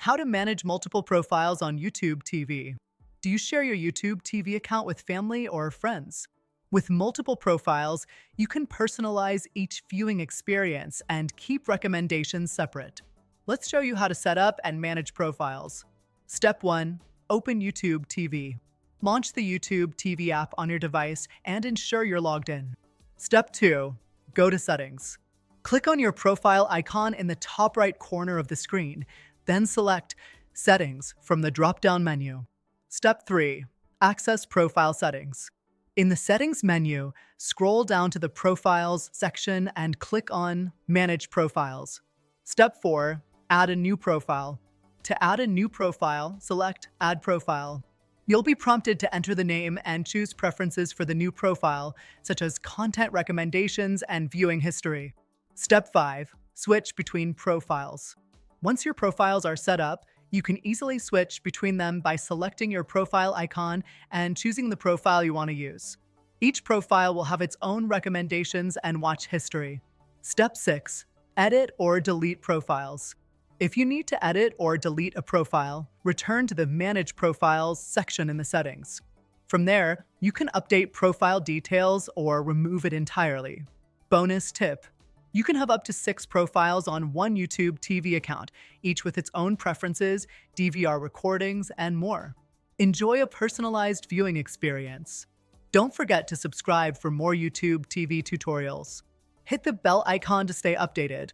How to manage multiple profiles on YouTube TV. Do you share your YouTube TV account with family or friends? With multiple profiles, you can personalize each viewing experience and keep recommendations separate. Let's show you how to set up and manage profiles. Step 1. Open YouTube TV. Launch the YouTube TV app on your device and ensure you're logged in. Step 2. Go to Settings. Click on your profile icon in the top right corner of the screen, then select Settings from the drop-down menu. Step 3. Access Profile Settings. In the Settings menu, scroll down to the Profiles section and click on Manage Profiles. Step 4. Add a new profile. To add a new profile, select Add Profile. You'll be prompted to enter the name and choose preferences for the new profile, such as content recommendations and viewing history. Step 5. Switch between profiles. Once your profiles are set up, you can easily switch between them by selecting your profile icon and choosing the profile you want to use. Each profile will have its own recommendations and watch history. Step 6. Edit or delete profiles. If you need to edit or delete a profile, return to the Manage Profiles section in the settings. From there, you can update profile details or remove it entirely. Bonus tip: you can have up to 6 profiles on one YouTube TV account, each with its own preferences, DVR recordings, and more. Enjoy a personalized viewing experience. Don't forget to subscribe for more YouTube TV tutorials. Hit the bell icon to stay updated.